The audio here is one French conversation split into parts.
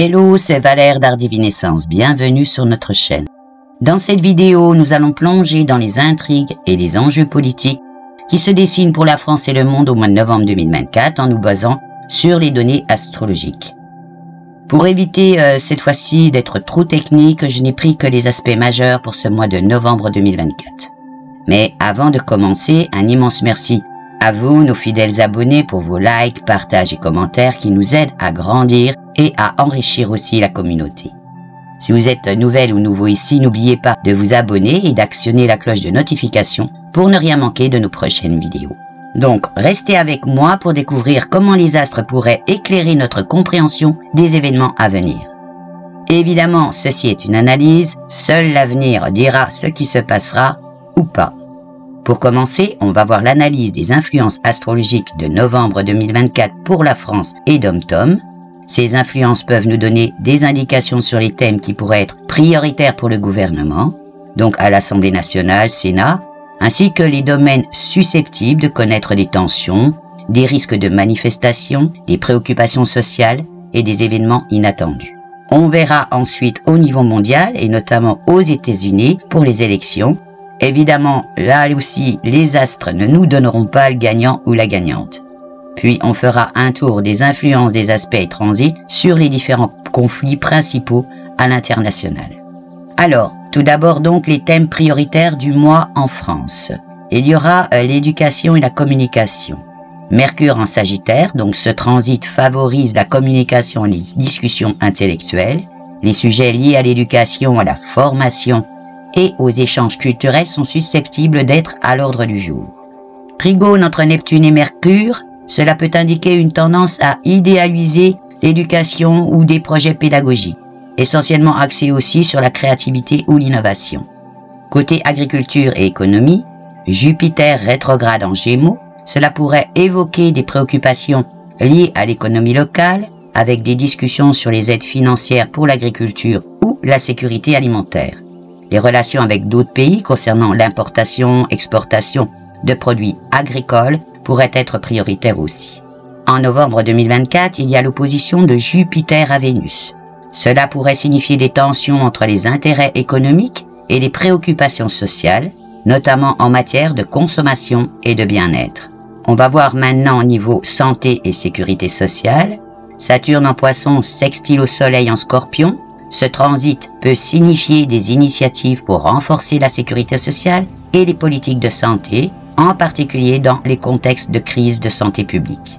Hello, c'est Valère d'Art Divinescence, bienvenue sur notre chaîne. Dans cette vidéo, nous allons plonger dans les intrigues et les enjeux politiques qui se dessinent pour la France et le monde au mois de novembre 2024 en nous basant sur les données astrologiques. Pour éviter cette fois-ci d'être trop technique, je n'ai pris que les aspects majeurs pour ce mois de novembre 2024. Mais avant de commencer, un immense merci à vous, nos fidèles abonnés, pour vos likes, partages et commentaires qui nous aident à grandir et à enrichir aussi la communauté. Si vous êtes nouvelle ou nouveau ici, n'oubliez pas de vous abonner et d'actionner la cloche de notification pour ne rien manquer de nos prochaines vidéos. Donc, restez avec moi pour découvrir comment les astres pourraient éclairer notre compréhension des événements à venir. Évidemment, ceci est une analyse, seul l'avenir dira ce qui se passera ou pas. Pour commencer, on va voir l'analyse des influences astrologiques de novembre 2024 pour la France et DomTom. Ces influences peuvent nous donner des indications sur les thèmes qui pourraient être prioritaires pour le gouvernement, donc à l'Assemblée nationale, Sénat, ainsi que les domaines susceptibles de connaître des tensions, des risques de manifestations, des préoccupations sociales et des événements inattendus. On verra ensuite au niveau mondial et notamment aux États-Unis pour les élections. Évidemment, là aussi, les astres ne nous donneront pas le gagnant ou la gagnante. Puis, on fera un tour des influences des aspects et transits sur les différents conflits principaux à l'international. Alors, tout d'abord donc les thèmes prioritaires du mois en France. Il y aura l'éducation et la communication. Mercure en Sagittaire, donc ce transit favorise la communication et les discussions intellectuelles. Les sujets liés à l'éducation, à la formation et aux échanges culturels sont susceptibles d'être à l'ordre du jour. Trigone entre Neptune et Mercure, cela peut indiquer une tendance à idéaliser l'éducation ou des projets pédagogiques, essentiellement axés aussi sur la créativité ou l'innovation. Côté agriculture et économie, Jupiter rétrograde en Gémeaux, cela pourrait évoquer des préoccupations liées à l'économie locale, avec des discussions sur les aides financières pour l'agriculture ou la sécurité alimentaire. Les relations avec d'autres pays concernant l'importation, exportation de produits agricoles pourraient être prioritaires aussi. En novembre 2024, il y a l'opposition de Jupiter à Vénus. Cela pourrait signifier des tensions entre les intérêts économiques et les préoccupations sociales, notamment en matière de consommation et de bien-être. On va voir maintenant au niveau santé et sécurité sociale. Saturne en Poisson sextile au Soleil en Scorpion. Ce transit peut signifier des initiatives pour renforcer la sécurité sociale et les politiques de santé, en particulier dans les contextes de crise de santé publique.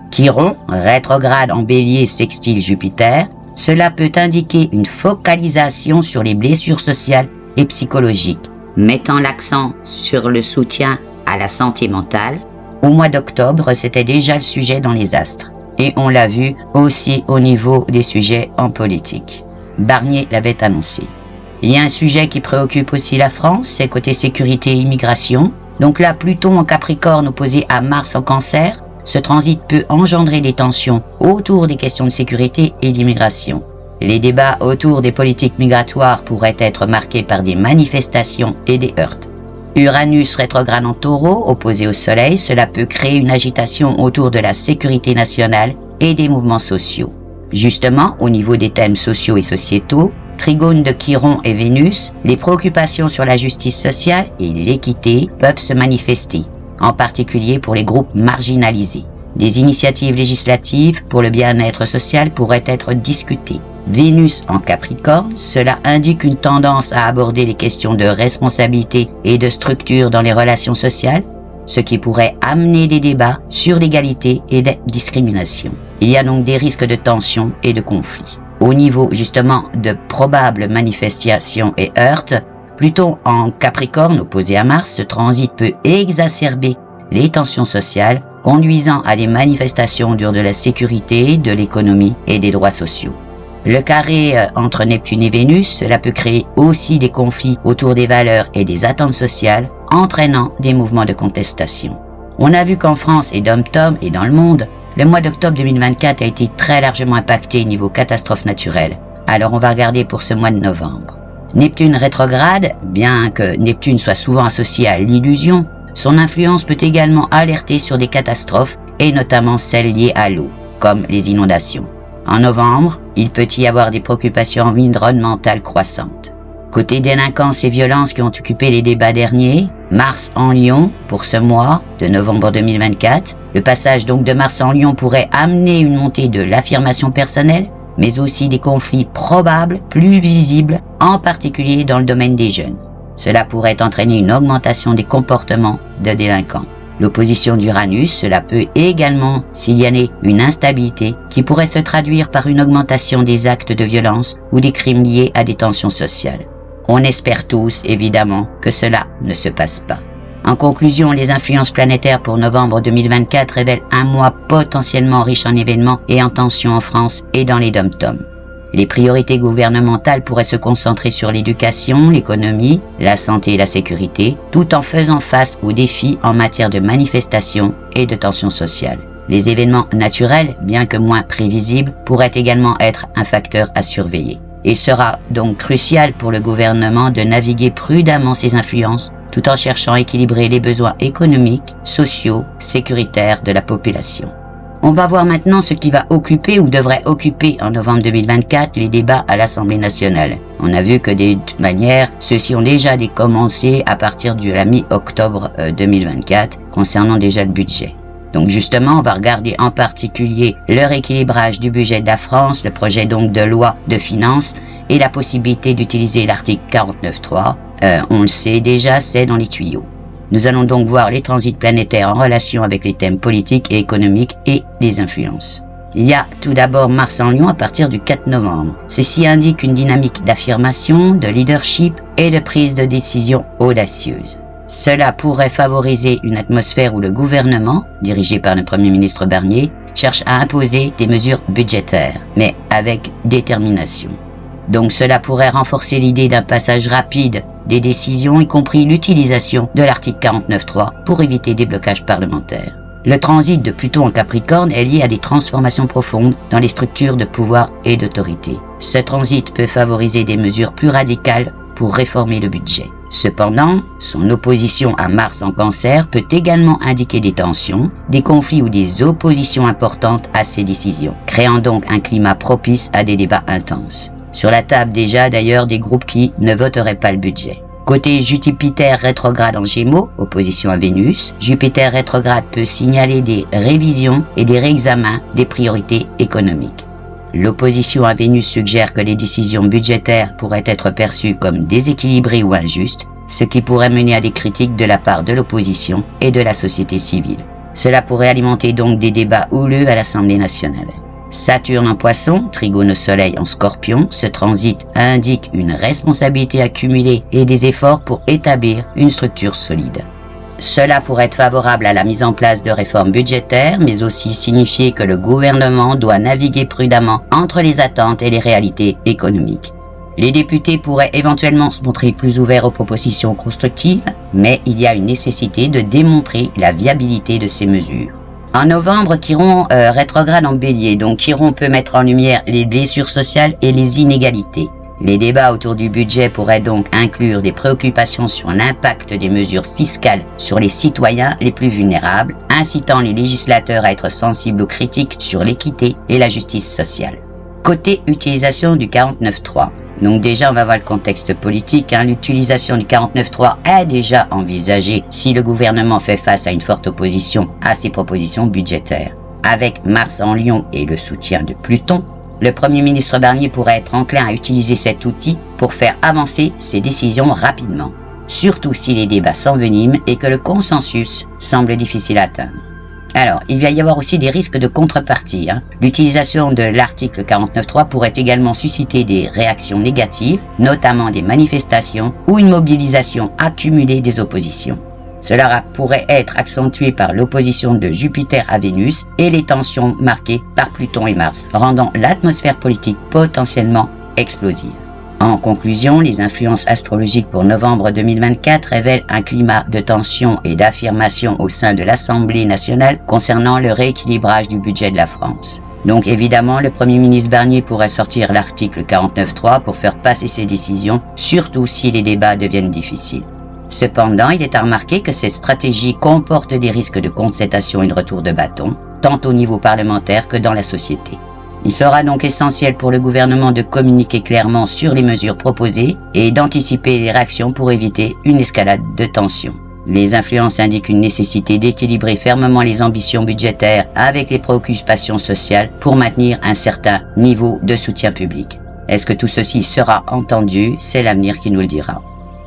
Chiron, rétrograde en Bélier sextile Jupiter, cela peut indiquer une focalisation sur les blessures sociales et psychologiques, mettant l'accent sur le soutien à la santé mentale. Au mois d'octobre, c'était déjà le sujet dans les astres, et on l'a vu aussi au niveau des sujets en politique. Barnier l'avait annoncé. Il y a un sujet qui préoccupe aussi la France, c'est côté sécurité et immigration. Donc là, Pluton en Capricorne opposé à Mars en Cancer, ce transit peut engendrer des tensions autour des questions de sécurité et d'immigration. Les débats autour des politiques migratoires pourraient être marqués par des manifestations et des heurts. Uranus rétrograde en Taureau, opposé au Soleil, cela peut créer une agitation autour de la sécurité nationale et des mouvements sociaux. Justement, au niveau des thèmes sociaux et sociétaux, trigone de Chiron et Vénus, les préoccupations sur la justice sociale et l'équité peuvent se manifester, en particulier pour les groupes marginalisés. Des initiatives législatives pour le bien-être social pourraient être discutées. Vénus en Capricorne, cela indique une tendance à aborder les questions de responsabilité et de structure dans les relations sociales, ce qui pourrait amener des débats sur l'égalité et la discrimination. Il y a donc des risques de tensions et de conflits. Au niveau justement de probables manifestations et heurts, Pluton en Capricorne opposé à Mars, ce transit peut exacerber les tensions sociales, conduisant à des manifestations autour de la sécurité, de l'économie et des droits sociaux. Le carré entre Neptune et Vénus, cela peut créer aussi des conflits autour des valeurs et des attentes sociales, entraînant des mouvements de contestation. On a vu qu'en France et DomTom et dans le monde, le mois d'octobre 2024 a été très largement impacté niveau catastrophe naturelle. Alors on va regarder pour ce mois de novembre. Neptune rétrograde, bien que Neptune soit souvent associé à l'illusion, son influence peut également alerter sur des catastrophes et notamment celles liées à l'eau, comme les inondations. En novembre, il peut y avoir des préoccupations environnementales croissantes. Côté délinquance et violences qui ont occupé les débats derniers, Mars en Lion pour ce mois de novembre 2024. Le passage donc de Mars en Lion pourrait amener une montée de l'affirmation personnelle, mais aussi des conflits probables, plus visibles, en particulier dans le domaine des jeunes. Cela pourrait entraîner une augmentation des comportements de délinquants. L'opposition d'Uranus, cela peut également signaler une instabilité qui pourrait se traduire par une augmentation des actes de violence ou des crimes liés à des tensions sociales. On espère tous, évidemment, que cela ne se passe pas. En conclusion, les influences planétaires pour novembre 2024 révèlent un mois potentiellement riche en événements et en tensions en France et dans les dom-toms. Les priorités gouvernementales pourraient se concentrer sur l'éducation, l'économie, la santé et la sécurité, tout en faisant face aux défis en matière de manifestations et de tensions sociales. Les événements naturels, bien que moins prévisibles, pourraient également être un facteur à surveiller. Il sera donc crucial pour le gouvernement de naviguer prudemment ses influences tout en cherchant à équilibrer les besoins économiques, sociaux, sécuritaires de la population. On va voir maintenant ce qui va occuper ou devrait occuper en novembre 2024 les débats à l'Assemblée nationale. On a vu que de toute manière, ceux-ci ont déjà commencé à partir de la mi-octobre 2024 concernant déjà le budget. Donc justement, on va regarder en particulier le rééquilibrage du budget de la France, le projet donc de loi de finances et la possibilité d'utiliser l'article 49.3. On le sait déjà, c'est dans les tuyaux. Nous allons donc voir les transits planétaires en relation avec les thèmes politiques et économiques et les influences. Il y a tout d'abord Mars en Lion à partir du 4 novembre. Ceci indique une dynamique d'affirmation, de leadership et de prise de décision audacieuse. Cela pourrait favoriser une atmosphère où le gouvernement, dirigé par le Premier ministre Barnier, cherche à imposer des mesures budgétaires, mais avec détermination. Donc cela pourrait renforcer l'idée d'un passage rapide des décisions, y compris l'utilisation de l'article 49.3 pour éviter des blocages parlementaires. Le transit de Pluton en Capricorne est lié à des transformations profondes dans les structures de pouvoir et d'autorité. Ce transit peut favoriser des mesures plus radicales pour réformer le budget. Cependant, son opposition à Mars en Cancer peut également indiquer des tensions, des conflits ou des oppositions importantes à ces décisions, créant donc un climat propice à des débats intenses. Sur la table déjà d'ailleurs des groupes qui ne voteraient pas le budget. Côté Jupiter rétrograde en Gémeaux, opposition à Vénus, Jupiter rétrograde peut signaler des révisions et des réexamens des priorités économiques. L'opposition à Vénus suggère que les décisions budgétaires pourraient être perçues comme déséquilibrées ou injustes, ce qui pourrait mener à des critiques de la part de l'opposition et de la société civile. Cela pourrait alimenter donc des débats houleux à l'Assemblée nationale. Saturne en Poisson, trigone au Soleil en Scorpion, ce transit indique une responsabilité accumulée et des efforts pour établir une structure solide. Cela pourrait être favorable à la mise en place de réformes budgétaires, mais aussi signifier que le gouvernement doit naviguer prudemment entre les attentes et les réalités économiques. Les députés pourraient éventuellement se montrer plus ouverts aux propositions constructives, mais il y a une nécessité de démontrer la viabilité de ces mesures. En novembre, Chiron rétrograde en Bélier, donc Chiron peut mettre en lumière les blessures sociales et les inégalités. Les débats autour du budget pourraient donc inclure des préoccupations sur l'impact des mesures fiscales sur les citoyens les plus vulnérables, incitant les législateurs à être sensibles aux critiques sur l'équité et la justice sociale. Côté utilisation du 49.3. Donc déjà, on va voir le contexte politique. L'utilisation du 49.3 est déjà envisagée si le gouvernement fait face à une forte opposition à ses propositions budgétaires. Avec Mars en Lion et le soutien de Pluton, le Premier ministre Barnier pourrait être enclin à utiliser cet outil pour faire avancer ses décisions rapidement, surtout si les débats s'enveniment et que le consensus semble difficile à atteindre. Alors, il va y avoir aussi des risques de contrepartie. L'utilisation de l'article 49.3 pourrait également susciter des réactions négatives, notamment des manifestations ou une mobilisation accumulée des oppositions. Cela pourrait être accentué par l'opposition de Jupiter à Vénus et les tensions marquées par Pluton et Mars, rendant l'atmosphère politique potentiellement explosive. En conclusion, les influences astrologiques pour novembre 2024 révèlent un climat de tension et d'affirmation au sein de l'Assemblée nationale concernant le rééquilibrage du budget de la France. Donc évidemment, le Premier ministre Barnier pourrait sortir l'article 49.3 pour faire passer ses décisions, surtout si les débats deviennent difficiles. Cependant, il est à remarquer que cette stratégie comporte des risques de contestation et de retour de bâton, tant au niveau parlementaire que dans la société. Il sera donc essentiel pour le gouvernement de communiquer clairement sur les mesures proposées et d'anticiper les réactions pour éviter une escalade de tensions. Les influences indiquent une nécessité d'équilibrer fermement les ambitions budgétaires avec les préoccupations sociales pour maintenir un certain niveau de soutien public. Est-ce que tout ceci sera entendu? C'est l'avenir qui nous le dira.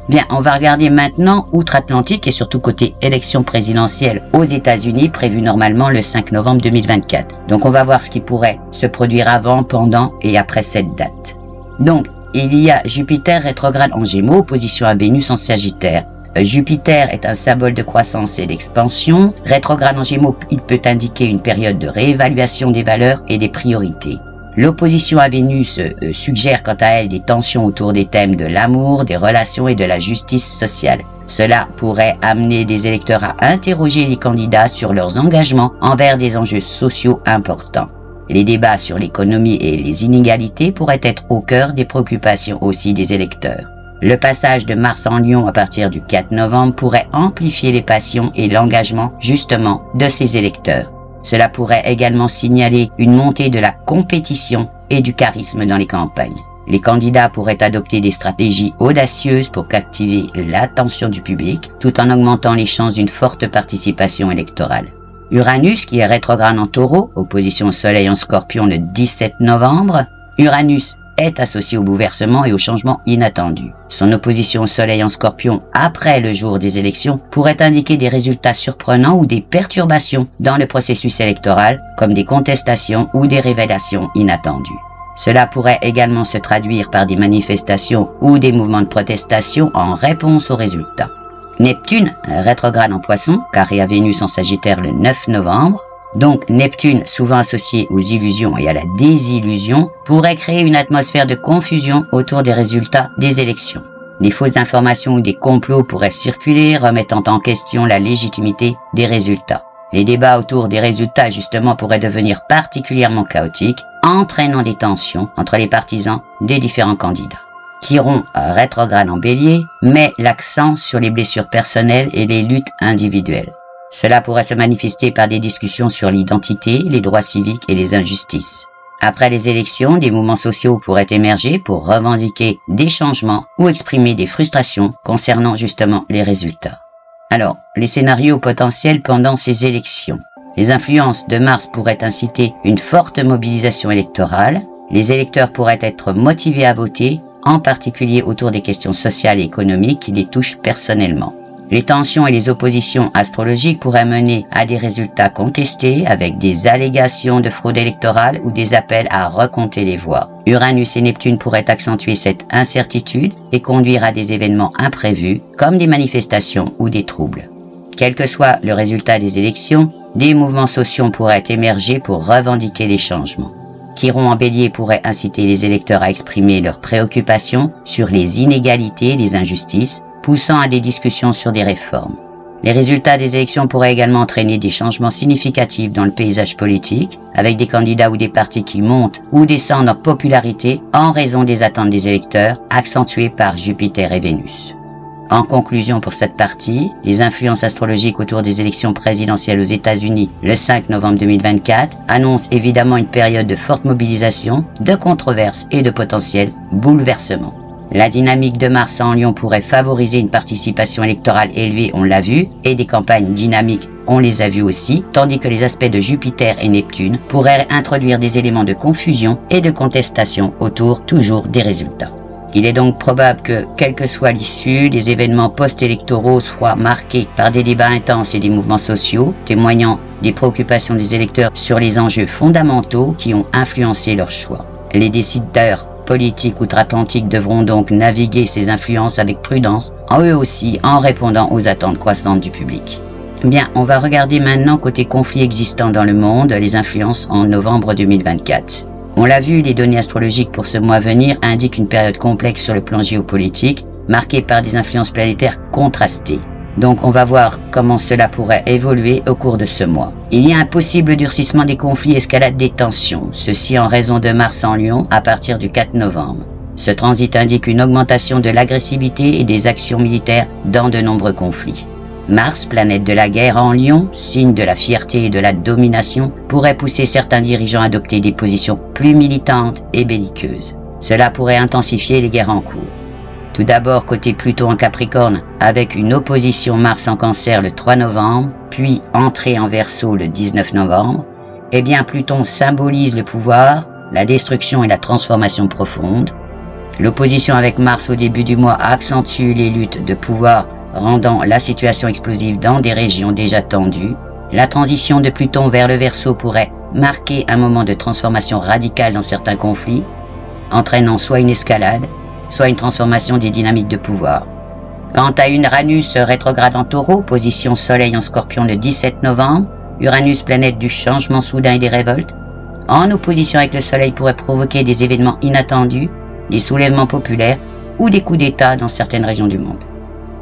Bien, on va regarder maintenant outre-Atlantique et surtout côté élection présidentielle aux États-Unis prévue normalement le 5 novembre 2024. Donc on va voir ce qui pourrait se produire avant, pendant et après cette date. Donc, il y a Jupiter rétrograde en Gémeaux, opposition à Vénus en Sagittaire. Jupiter est un symbole de croissance et d'expansion. Rétrograde en Gémeaux, il peut indiquer une période de réévaluation des valeurs et des priorités. L'opposition à Vénus suggère quant à elle des tensions autour des thèmes de l'amour, des relations et de la justice sociale. Cela pourrait amener des électeurs à interroger les candidats sur leurs engagements envers des enjeux sociaux importants. Les débats sur l'économie et les inégalités pourraient être au cœur des préoccupations aussi des électeurs. Le passage de Mars en Lion à partir du 4 novembre pourrait amplifier les passions et l'engagement justement de ces électeurs. Cela pourrait également signaler une montée de la compétition et du charisme dans les campagnes. Les candidats pourraient adopter des stratégies audacieuses pour captiver l'attention du public, tout en augmentant les chances d'une forte participation électorale. Uranus, qui est rétrograde en Taureau, opposition au Soleil en Scorpion le 17 novembre, Uranus est associé au bouleversement et aux changements inattendus. Son opposition au Soleil en Scorpion après le jour des élections pourrait indiquer des résultats surprenants ou des perturbations dans le processus électoral, comme des contestations ou des révélations inattendues. Cela pourrait également se traduire par des manifestations ou des mouvements de protestation en réponse aux résultats. Neptune, rétrograde en Poisson, carré à Vénus en Sagittaire le 9 novembre, donc Neptune, souvent associé aux illusions et à la désillusion, pourrait créer une atmosphère de confusion autour des résultats des élections. Des fausses informations ou des complots pourraient circuler, remettant en question la légitimité des résultats. Les débats autour des résultats, justement, pourraient devenir particulièrement chaotiques, entraînant des tensions entre les partisans des différents candidats. Chiron, rétrograde en Bélier, met l'accent sur les blessures personnelles et les luttes individuelles. Cela pourrait se manifester par des discussions sur l'identité, les droits civiques et les injustices. Après les élections, des mouvements sociaux pourraient émerger pour revendiquer des changements ou exprimer des frustrations concernant justement les résultats. Alors, les scénarios potentiels pendant ces élections. Les influences de Mars pourraient inciter une forte mobilisation électorale. Les électeurs pourraient être motivés à voter, en particulier autour des questions sociales et économiques qui les touchent personnellement. Les tensions et les oppositions astrologiques pourraient mener à des résultats contestés avec des allégations de fraude électorale ou des appels à recompter les voix. Uranus et Neptune pourraient accentuer cette incertitude et conduire à des événements imprévus comme des manifestations ou des troubles. Quel que soit le résultat des élections, des mouvements sociaux pourraient émerger pour revendiquer les changements. Chiron en Bélier pourrait inciter les électeurs à exprimer leurs préoccupations sur les inégalités et les injustices, poussant à des discussions sur des réformes. Les résultats des élections pourraient également entraîner des changements significatifs dans le paysage politique, avec des candidats ou des partis qui montent ou descendent en popularité en raison des attentes des électeurs, accentuées par Jupiter et Vénus. En conclusion pour cette partie, les influences astrologiques autour des élections présidentielles aux États-Unis le 5 novembre 2024 annoncent évidemment une période de forte mobilisation, de controverses et de potentiels bouleversements. La dynamique de Mars en Lion pourrait favoriser une participation électorale élevée, on l'a vu, et des campagnes dynamiques, on les a vues aussi, tandis que les aspects de Jupiter et Neptune pourraient introduire des éléments de confusion et de contestation autour toujours des résultats. Il est donc probable que, quelle que soit l'issue, les événements post-électoraux soient marqués par des débats intenses et des mouvements sociaux, témoignant des préoccupations des électeurs sur les enjeux fondamentaux qui ont influencé leur choix. Les décideurs politiques outre-Atlantique devront donc naviguer ces influences avec prudence, eux aussi en répondant aux attentes croissantes du public. Bien, on va regarder maintenant côté conflits existants dans le monde, les influences en novembre 2024. On l'a vu, les données astrologiques pour ce mois à venir indiquent une période complexe sur le plan géopolitique, marquée par des influences planétaires contrastées. Donc on va voir comment cela pourrait évoluer au cours de ce mois. Il y a un possible durcissement des conflits et escalade des tensions, ceci en raison de Mars en Lion à partir du 4 novembre. Ce transit indique une augmentation de l'agressivité et des actions militaires dans de nombreux conflits. Mars, planète de la guerre en Lion, signe de la fierté et de la domination, pourrait pousser certains dirigeants à adopter des positions plus militantes et belliqueuses. Cela pourrait intensifier les guerres en cours. Tout d'abord côté Pluton en Capricorne, avec une opposition Mars en Cancer le 3 novembre, puis entrée en Verseau le 19 novembre, eh bien Pluton symbolise le pouvoir, la destruction et la transformation profonde. L'opposition avec Mars au début du mois accentue les luttes de pouvoir, rendant la situation explosive dans des régions déjà tendues. La transition de Pluton vers le Verseau pourrait marquer un moment de transformation radicale dans certains conflits, entraînant soit une escalade, soit une transformation des dynamiques de pouvoir. Quant à Uranus rétrograde en Taureau, position Soleil en Scorpion le 17 novembre, Uranus, planète du changement soudain et des révoltes, en opposition avec le Soleil pourrait provoquer des événements inattendus, des soulèvements populaires ou des coups d'État dans certaines régions du monde.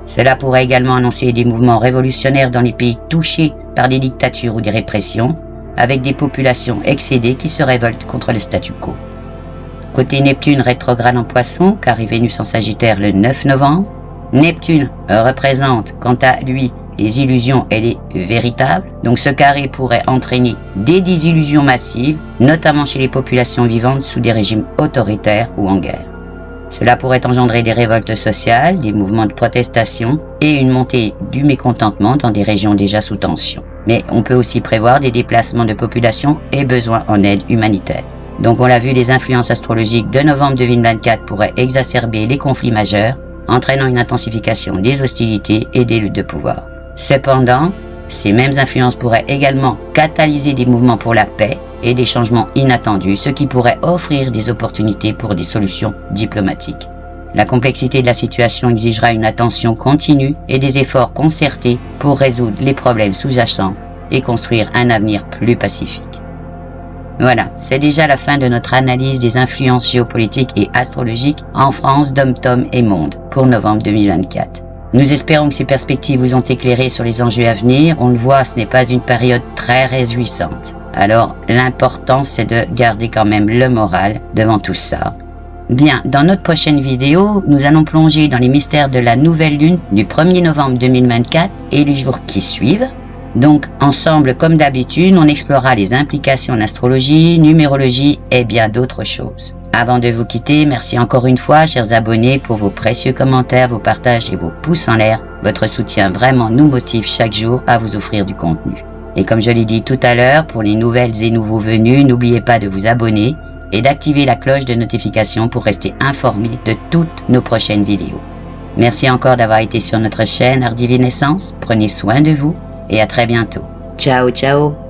Cela pourrait également annoncer des mouvements révolutionnaires dans les pays touchés par des dictatures ou des répressions, avec des populations excédées qui se révoltent contre le statu quo. Côté Neptune rétrograde en Poisson, carré Vénus en Sagittaire le 9 novembre, Neptune représente quant à lui les illusions et les véritables, donc ce carré pourrait entraîner des désillusions massives, notamment chez les populations vivantes sous des régimes autoritaires ou en guerre. Cela pourrait engendrer des révoltes sociales, des mouvements de protestation et une montée du mécontentement dans des régions déjà sous tension. Mais on peut aussi prévoir des déplacements de population et besoins en aide humanitaire. Donc on l'a vu, les influences astrologiques de novembre 2024 pourraient exacerber les conflits majeurs, entraînant une intensification des hostilités et des luttes de pouvoir. Cependant, ces mêmes influences pourraient également catalyser des mouvements pour la paix et des changements inattendus, ce qui pourrait offrir des opportunités pour des solutions diplomatiques. La complexité de la situation exigera une attention continue et des efforts concertés pour résoudre les problèmes sous-jacents et construire un avenir plus pacifique. Voilà, c'est déjà la fin de notre analyse des influences géopolitiques et astrologiques en France, Dom-Tom et Monde pour novembre 2024. Nous espérons que ces perspectives vous ont éclairé sur les enjeux à venir. On le voit, ce n'est pas une période très réjouissante. Alors, l'important, c'est de garder quand même le moral devant tout ça. Bien, dans notre prochaine vidéo, nous allons plonger dans les mystères de la nouvelle lune du 1er novembre 2024 et les jours qui suivent. Donc, ensemble, comme d'habitude, on explorera les implications en astrologie, numérologie et bien d'autres choses. Avant de vous quitter, merci encore une fois, chers abonnés, pour vos précieux commentaires, vos partages et vos pouces en l'air. Votre soutien vraiment nous motive chaque jour à vous offrir du contenu. Et comme je l'ai dit tout à l'heure, pour les nouvelles et nouveaux venus, n'oubliez pas de vous abonner et d'activer la cloche de notification pour rester informé de toutes nos prochaines vidéos. Merci encore d'avoir été sur notre chaîne Art Divinescence. Prenez soin de vous et à très bientôt. Ciao, ciao!